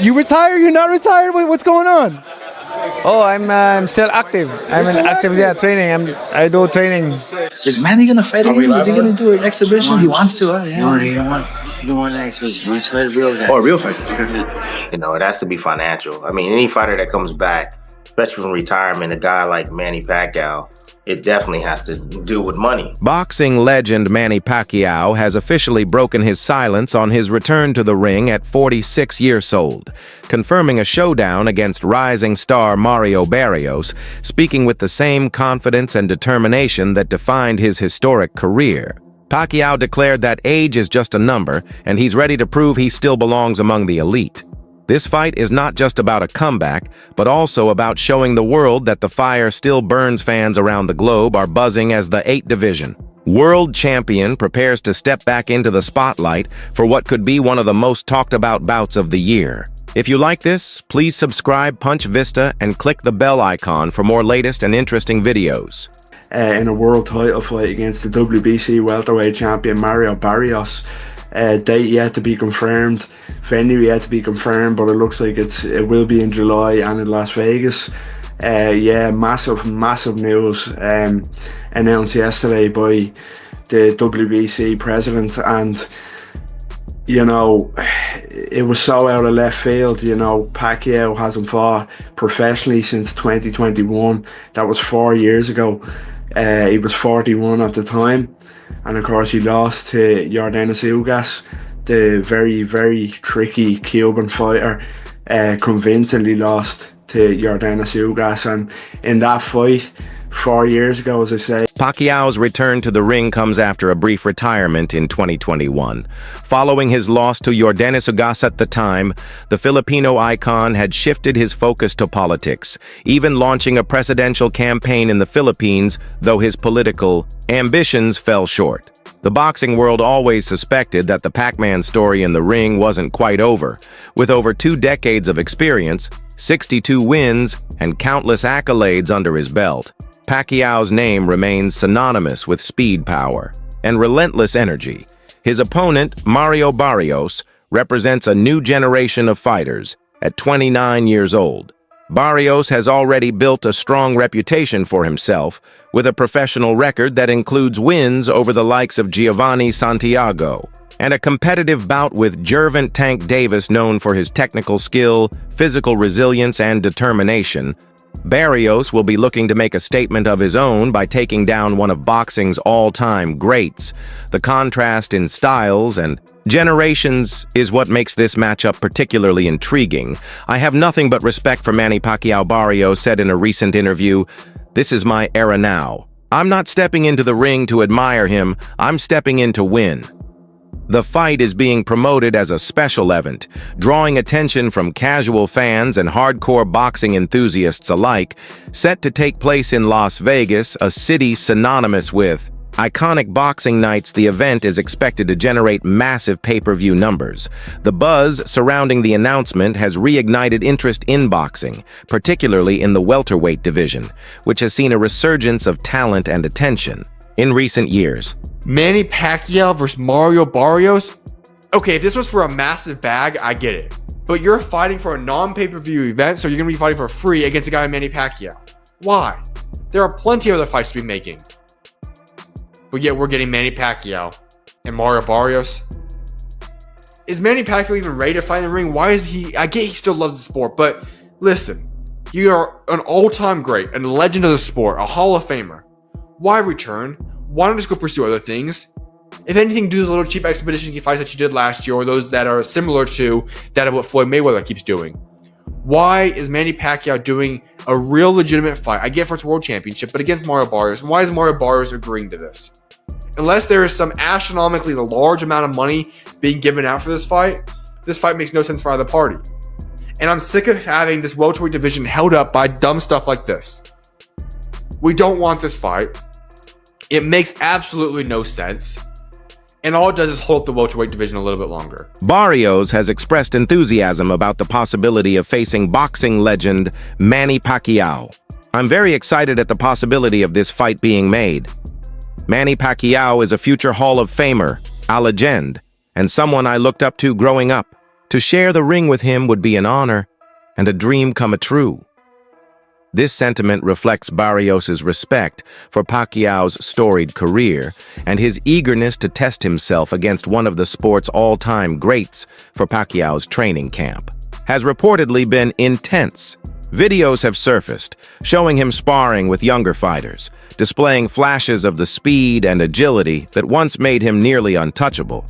You retire? You're not retired? What's going on? Oh, I'm still active. I'm in active training. I do training. Is Manny gonna fight again? Is he gonna do an exhibition? He wants to, huh? Yeah. You want an exhibition. You want to fight a real guy. Oh, a real fight. You know, it has to be financial. I mean, any fighter that comes back, especially from retirement, a guy like Manny Pacquiao, it definitely has to do with money. Boxing legend Manny Pacquiao has officially broken his silence on his return to the ring at 46 years old, confirming a showdown against rising star Mario Barrios, speaking with the same confidence and determination that defined his historic career. Pacquiao declared that age is just a number, and he's ready to prove he still belongs among the elite. This fight is not just about a comeback, but also about showing the world that the fire still burns. Fans around the globe are buzzing as the 8th division world champion prepares to step back into the spotlight for what could be one of the most talked about bouts of the year. If you like this, please subscribe, punch Vista, and click the bell icon for more latest and interesting videos. In a world title fight against the WBC welterweight champion Mario Barrios. Date yet to be confirmed, venue yet to be confirmed, but it looks like it will be in July and in Las Vegas. Yeah, massive news announced yesterday by the WBC president, and you know, it was so out of left field. You know, Pacquiao hasn't fought professionally since 2021. That was 4 years ago. He was 41 at the time. And of course he lost to Yordenis Ugas, the very, very tricky Cuban fighter, convincingly lost to Yordenis Ugas. And in that fight, 4 years ago, as I say, Pacquiao's return to the ring comes after a brief retirement in 2021. Following his loss to Yordenis Ugas at the time, the Filipino icon had shifted his focus to politics, even launching a presidential campaign in the Philippines, though his political ambitions fell short. The boxing world always suspected that the PacMan story in the ring wasn't quite over. With over 2 decades of experience, 62 wins, and countless accolades under his belt, Pacquiao's name remains synonymous with speed, power, and relentless energy. His opponent, Mario Barrios, represents a new generation of fighters. At 29 years old, Barrios has already built a strong reputation for himself, with a professional record that includes wins over the likes of Giovanni Santiago, and a competitive bout with Gervonta Tank Davis, known for his technical skill, physical resilience, and determination. Barrios will be looking to make a statement of his own by taking down one of boxing's all-time greats. The contrast in styles and generations is what makes this matchup particularly intriguing. I have nothing but respect for Manny Pacquiao. Barrios said in a recent interview, "This is my era now. I'm not stepping into the ring to admire him, I'm stepping in to win." The fight is being promoted as a special event, drawing attention from casual fans and hardcore boxing enthusiasts alike. Set to take place in Las Vegas, a city synonymous with iconic boxing nights, the event is expected to generate massive pay-per-view numbers. The buzz surrounding the announcement has reignited interest in boxing, particularly in the welterweight division, which has seen a resurgence of talent and attention in recent years. Manny Pacquiao versus Mario Barrios? Okay, if this was for a massive bag, I get it. But you're fighting for a non-pay-per-view event, so you're going to be fighting for free against a guy like Manny Pacquiao. Why? There are plenty of other fights to be making. But yet we're getting Manny Pacquiao and Mario Barrios. Is Manny Pacquiao even ready to fight in the ring? Why is he? I get he still loves the sport, but listen, you are an all-time great, a legend of the sport, a Hall of Famer. Why return? Why not just go pursue other things? If anything, do those little cheap expedition fights that you did last year, or those that are similar to that of what Floyd Mayweather keeps doing. Why is Manny Pacquiao doing a real legitimate fight? I get for its world championship, but against Mario Barrios. And why is Mario Barrios agreeing to this? Unless there is some astronomically large amount of money being given out for this fight makes no sense for either party. And I'm sick of having this welterweight division held up by dumb stuff like this. We don't want this fight. It makes absolutely no sense. And all it does is hold up the welterweight division a little bit longer. Barrios has expressed enthusiasm about the possibility of facing boxing legend Manny Pacquiao. "I'm very excited at the possibility of this fight being made. Manny Pacquiao is a future Hall of Famer, a legend, and someone I looked up to growing up. To share the ring with him would be an honor and a dream come true. This sentiment reflects Barrios' respect for Pacquiao's storied career and his eagerness to test himself against one of the sport's all-time greats. For Pacquiao's training camp has reportedly been intense. Videos have surfaced showing him sparring with younger fighters, displaying flashes of the speed and agility that once made him nearly untouchable.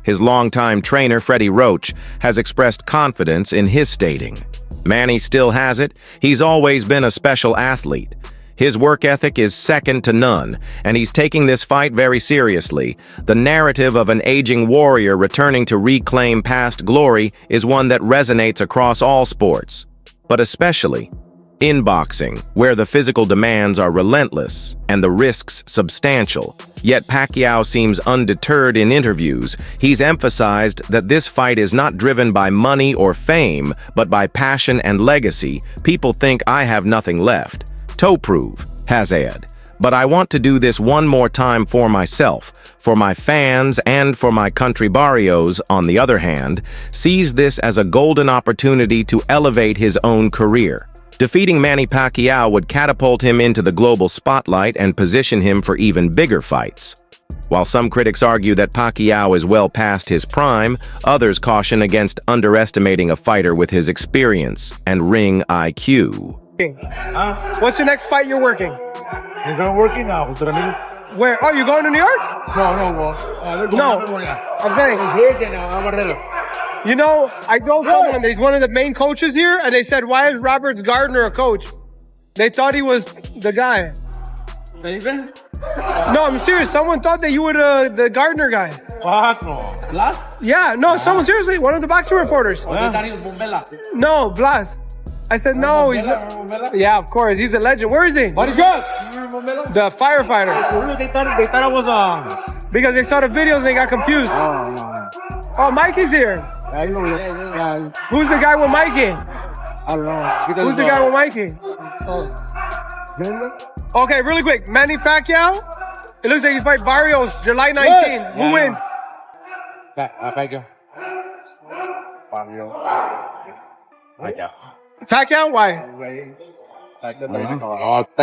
His longtime trainer, Freddie Roach, has expressed confidence in his stating, "Manny still has it. He's always been a special athlete. His work ethic is second to none, and he's taking this fight very seriously. The narrative of an aging warrior returning to reclaim past glory is one that resonates across all sports, but especially in boxing, where the physical demands are relentless and the risks substantial." Yet Pacquiao seems undeterred in interviews. He's emphasized that this fight is not driven by money or fame, but by passion and legacy. "People think I have nothing left to prove," has said. "But I want to do this one more time for myself, for my fans, and for my country." Barrios, on the other hand, sees this as a golden opportunity to elevate his own career. Defeating Manny Pacquiao would catapult him into the global spotlight and position him for even bigger fights. While some critics argue that Pacquiao is well past his prime, others caution against underestimating a fighter with his experience and ring IQ. What's the next fight you're working? You're going working now. Where? Oh, you're going to New York? No. I'm saying. You know, I told someone that he's one of the main coaches here, and they said, "Why is Roberts Gardner a coach?" They thought he was the guy. No, I'm serious. Someone thought that you were the Gardner guy. Fuck no. Blas? Yeah, no, someone seriously, one of the boxing reporters. No, Blas. I said, no, he's not. Yeah, of course, he's a legend. Where is he? The firefighter. They thought I was Because they saw the video and they got confused. Oh, Mikey's here. Who's the guy with Mikey? I don't know. Who's the guy with Mikey? Okay, really quick. Manny Pacquiao. It looks like he fight Barrios July 19. Who wins? Pacquiao. Pacquiao? Why?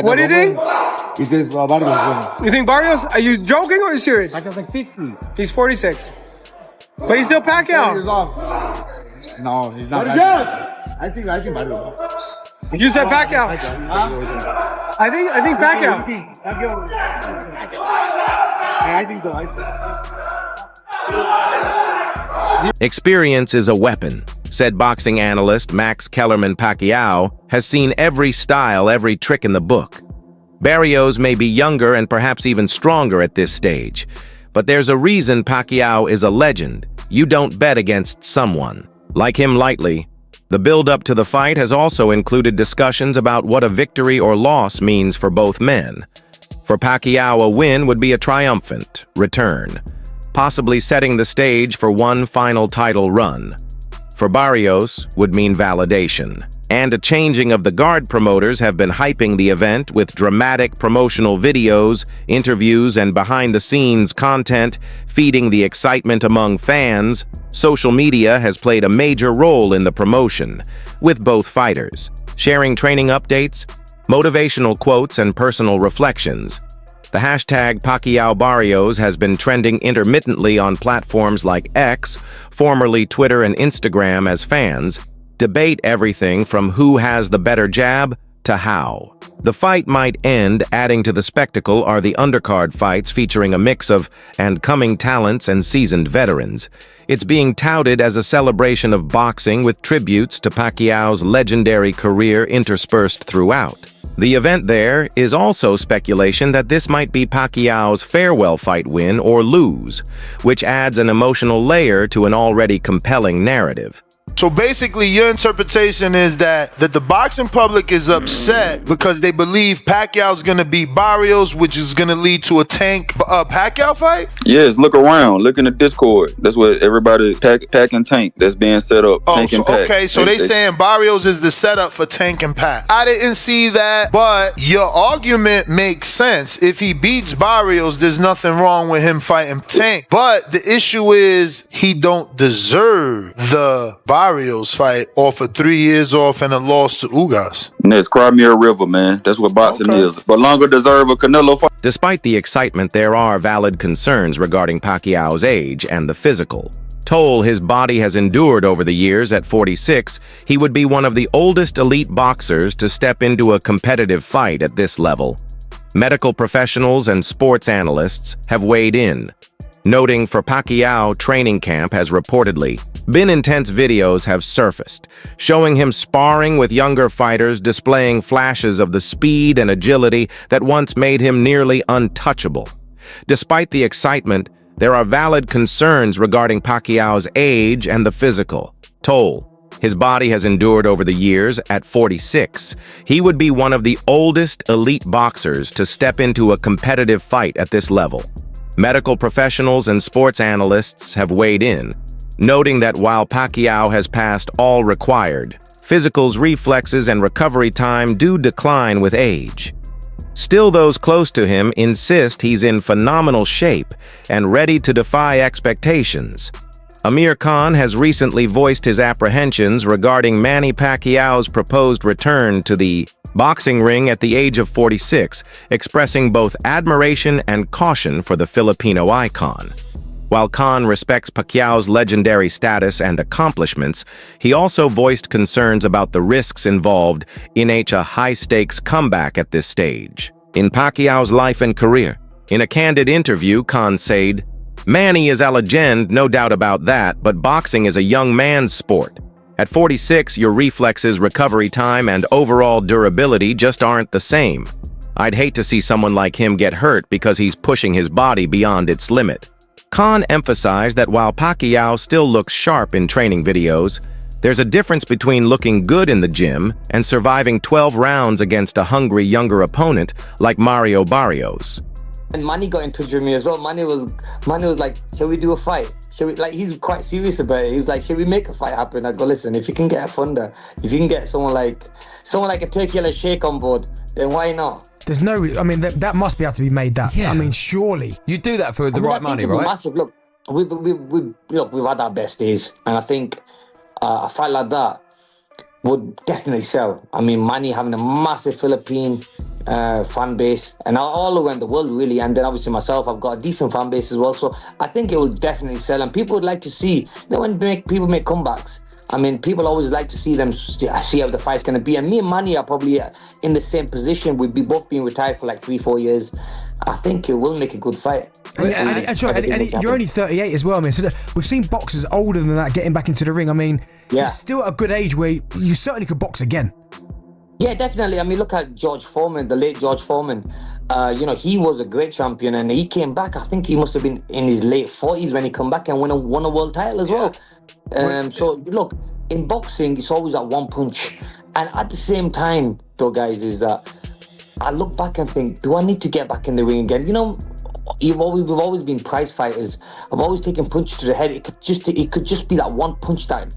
What do you think? He says Barrios. You think Barrios? Are you joking or are you serious? Pacquiao's like 50. He's 46. But he's still Pacquiao. No, he's not. I think Barrios. You said Pacquiao. I think Pacquiao. I think so. Experience is a weapon, said boxing analyst Max Kellerman. Pacquiao has seen every style, every trick in the book. Barrios may be younger and perhaps even stronger at this stage, but there's a reason Pacquiao is a legend. You don't bet against someone like him lightly. The build-up to the fight has also included discussions about what a victory or loss means for both men. For Pacquiao, a win would be a triumphant return, possibly setting the stage for one final title run. For Barrios, would mean validation. And a changing of the guard. Promoters have been hyping the event with dramatic promotional videos, interviews, and behind-the-scenes content, feeding the excitement among fans. Social media has played a major role in the promotion, with both fighters sharing training updates, motivational quotes, and personal reflections. The hashtag Pacquiao Barrios has been trending intermittently on platforms like X, formerly Twitter and Instagram, as fans debate everything from who has the better jab to how the fight might end. Adding to the spectacle are the undercard fights featuring a mix of and coming talents and seasoned veterans. It's being touted as a celebration of boxing with tributes to Pacquiao's legendary career interspersed throughout. The event. There is also speculation that this might be Pacquiao's farewell fight, win or lose, which adds an emotional layer to an already compelling narrative. So basically, your interpretation is that the boxing public is upset because they believe Pacquiao's going to beat Barrios, which is going to lead to a Tank Pacquiao fight? Yes, look around. Look in the Discord. That's what everybody, Pac and Tank, that's being set up. Oh, Tank so, and Pac. okay, so they saying Barrios is the setup for Tank and Pac. I didn't see that, but your argument makes sense. If he beats Barrios, there's nothing wrong with him fighting Tank. But the issue is he don't deserve the Barrios fight off of 3 years off and a loss to Ugas. Next, cry me a river, man. That's what boxing is. But longer deserve a Canelo fight. Despite the excitement, there are valid concerns regarding Pacquiao's age and the physical. Toll his body has endured over the years. At 46, he would be one of the oldest elite boxers to step into a competitive fight at this level. Medical professionals and sports analysts have weighed in, noting for Pacquiao, training camp has reportedly been intense. Videos have surfaced, showing him sparring with younger fighters, displaying flashes of the speed and agility that once made him nearly untouchable. Despite the excitement, there are valid concerns regarding Pacquiao's age and the physical. Toll his body has endured over the years. At 46, he would be one of the oldest elite boxers to step into a competitive fight at this level. Medical professionals and sports analysts have weighed in, noting that while Pacquiao has passed all required, physical's reflexes and recovery time do decline with age. Still, those close to him insist he's in phenomenal shape and ready to defy expectations. Amir Khan has recently voiced his apprehensions regarding Manny Pacquiao's proposed return to the boxing ring at the age of 46, expressing both admiration and caution for the Filipino icon. While Khan respects Pacquiao's legendary status and accomplishments, he also voiced concerns about the risks involved in a high-stakes comeback at this stage. In Pacquiao's life and career, in a candid interview, Khan said, "Manny is a legend, no doubt about that, but boxing is a young man's sport. At 46, your reflexes, recovery time, and overall durability just aren't the same. I'd hate to see someone like him get hurt because he's pushing his body beyond its limit." Khan emphasized that while Pacquiao still looks sharp in training videos, there's a difference between looking good in the gym and surviving 12 rounds against a hungry younger opponent like Mario Barrios. And Manny got in touch with me as well. Manny was like, "Shall we do a fight? Shall we?" Like, he's quite serious about it. He was like, "Shall we make a fight happen?" I go, "Listen, if you can get a funder, if you can get someone like a Turkey Yellow Sheikh on board, then why not?" There's no, I mean, that must be able to be made. That, I mean, surely you do that for the right money, right? Massive. Look, we've had our best days, and I think a fight like that would definitely sell. I mean, Manny having a massive Philippine fan base, and all around the world really, and then obviously myself, I've got a decent fan base as well. So I think it will definitely sell, and people would like to see. You know, when people make comebacks, I mean, people always like to see them, see how the fight's going to be. And me and Manny are probably in the same position. We'd be both being retired for like 3-4 years. I think it will make a good fight. And you're only 38 as well, man. So we've seen boxers older than that getting back into the ring. I mean, it's still at a good age where you certainly could box again. Yeah, definitely. I mean, look at George Foreman, the late George Foreman. You know, he was a great champion, and he came back. I think he must have been in his late 40s when he come back and won a world title as well. So look, in boxing, it's always that one punch. And at the same time, though, guys, is that I look back and think, do I need to get back in the ring again? You know, we've always been prize fighters. I've always taken punches to the head. It could just be that one punch that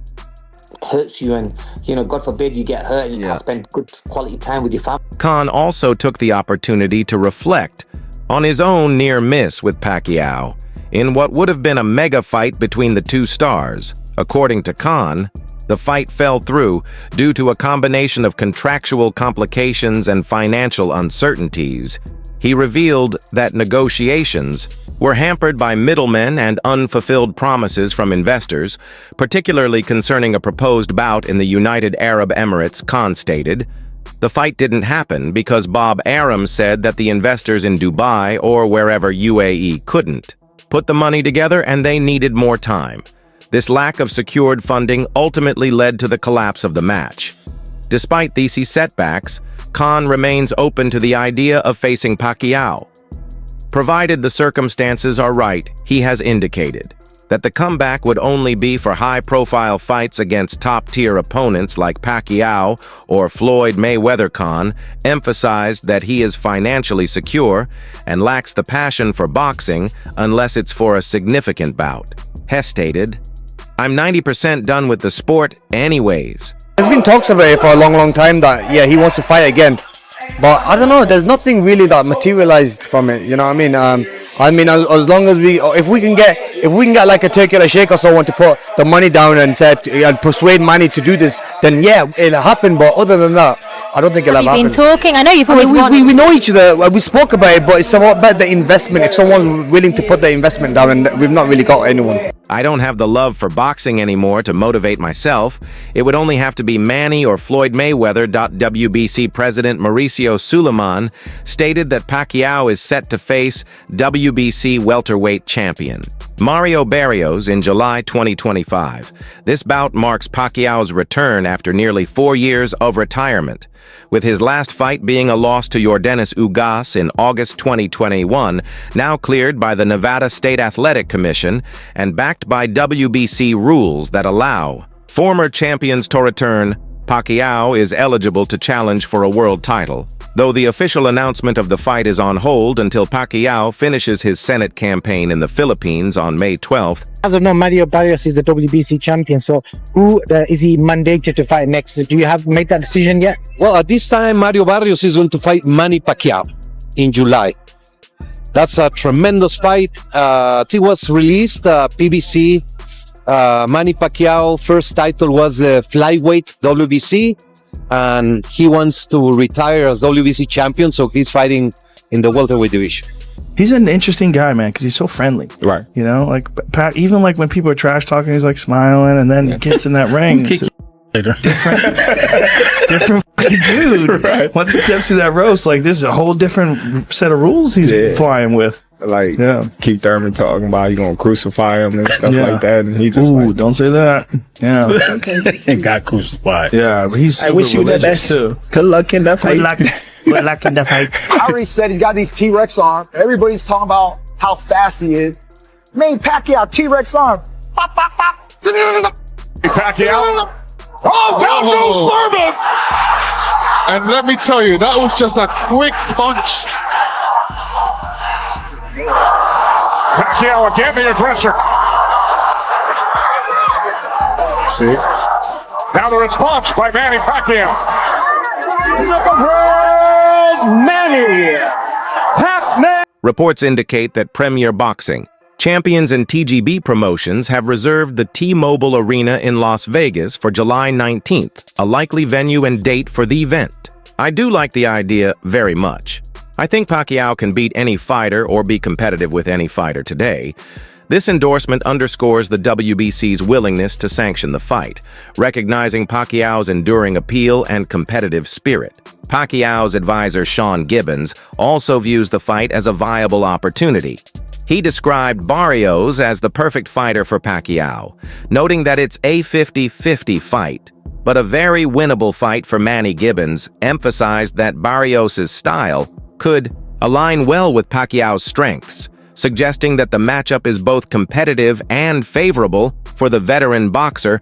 hurts you, and you know, God forbid you get hurt and you can't spend good quality time with your family. Khan also took the opportunity to reflect on his own near miss with Pacquiao in what would have been a mega fight between the two stars. According to Khan, the fight fell through due to a combination of contractual complications and financial uncertainties. He revealed that negotiations were hampered by middlemen and unfulfilled promises from investors, particularly concerning a proposed bout in the United Arab Emirates. Khan stated, "The fight didn't happen because Bob Arum said that the investors in Dubai or wherever UAE couldn't put the money together and they needed more time. This lack of secured funding ultimately led to the collapse of the match." Despite these setbacks, Khan remains open to the idea of facing Pacquiao, provided the circumstances are right, he has indicated. that the comeback would only be for high-profile fights against top-tier opponents like Pacquiao or Floyd Mayweather. Khan emphasized that he is financially secure and lacks the passion for boxing unless it's for a significant bout. Hess stated, "I'm 90% done with the sport anyways." There's been talks about it for a long time that, yeah, he wants to fight again. But I don't know, there's nothing really that materialized from it, you know what I mean? As long as if we can get like a Turkey or a Sheikh or someone to put the money down and and persuade Manny to do this, then yeah, it'll happen. But other than that, I don't think it'll happen. You've been talking. I know you've always we know each other. We spoke about it, but it's somewhat about the investment. If someone's willing to put the investment down, and we've not really got anyone. "I don't have the love for boxing anymore to motivate myself. It would only have to be Manny or Floyd Mayweather." WBC President Mauricio Suleiman stated that Pacquiao is set to face WBC welterweight champion Mario Barrios in July 2025. This bout marks Pacquiao's return after nearly 4 years of retirement, with his last fight being a loss to Yordenis Ugas in August 2021, now cleared by the Nevada State Athletic Commission and backed by WBC rules that allow former champions to return. Pacquiao is eligible to challenge for a world title, though the official announcement of the fight is on hold until Pacquiao finishes his Senate campaign in the Philippines on May 12th. As of now, Mario Barrios is the WBC champion, so who is he mandated to fight next? Do you have made that decision yet? Well, at this time, Mario Barrios is going to fight Manny Pacquiao in July. That's a tremendous fight. It was released, PBC. Manny Pacquiao first title was the flyweight WBC, and he wants to retire as WBC champion, so he's fighting in the welterweight division. He's an interesting guy, man, because he's so friendly. Right. You know, like Pat, even like when people are trash talking, he's like smiling, and then he gets in that ring. It's different fucking dude. Right. Once he steps through that roast, like this is a whole different set of rules he's flying with. Like, Keith Thurman talking about you gonna crucify him and stuff like that, and he just don't say that. Yeah, and got crucified. Yeah, but he's. I wish you the best too. Good luck in that fight. Good luck in that fight. I already said he's got these T-Rex arms. Everybody's talking about how fast he is. Manny Pacquiao, T-Rex arm. Pop, pop, pop. Pacquiao. Oh, down goes Thurman! And let me tell you, that was just a quick punch. Pacquiao again, the aggressor. See? Now the response by Manny Pacquiao. Manny PacMan. Reports indicate that Premier Boxing, Champions and TGB Promotions have reserved the T-Mobile Arena in Las Vegas for July 19th, a likely venue and date for the event. I do like the idea very much. I think Pacquiao can beat any fighter or be competitive with any fighter today. This endorsement underscores the WBC's willingness to sanction the fight, recognizing Pacquiao's enduring appeal and competitive spirit. Pacquiao's advisor Sean Gibbons also views the fight as a viable opportunity. He described Barrios as the perfect fighter for Pacquiao, noting that it's a 50-50 fight, but a very winnable fight for Manny. Gibbons emphasized that Barrios' style could align well with Pacquiao's strengths, suggesting that the matchup is both competitive and favorable for the veteran boxer.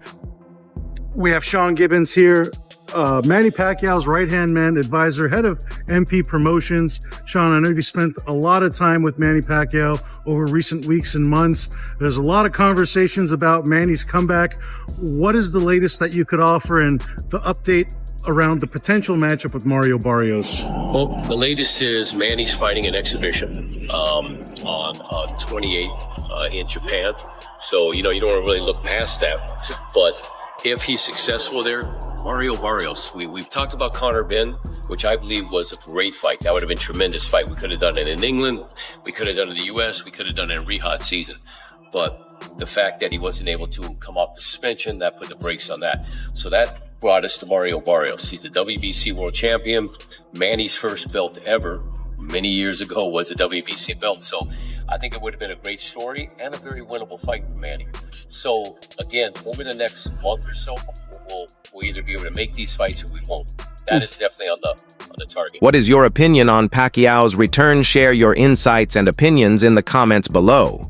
We have Sean Gibbons here, Manny Pacquiao's right-hand man, advisor, head of MP Promotions. Sean, I know you spent a lot of time with Manny Pacquiao over recent weeks and months. There's a lot of conversations about Manny's comeback. What is the latest that you could offer and the update around the potential matchup with Mario Barrios? Well, the latest is Manny's fighting an exhibition on 28th in Japan. So, you don't want to really look past that. But if he's successful there, Mario Barrios, we've talked about Conor Ben, which I believe was a great fight. That would have been a tremendous fight. We could have done it in England. We could have done it in the U.S. We could have done it in Riyadh season. But the fact that he wasn't able to come off the suspension, that put the brakes on that. So that brought us to Mario Barrios. He's the WBC world champion. Manny's first belt ever many years ago was a WBC belt. So I think it would have been a great story and a very winnable fight for Manny. So again, over the next month or so, we'll either be able to make these fights or we won't. That is definitely on the target. What is your opinion on Pacquiao's return? Share your insights and opinions in the comments below.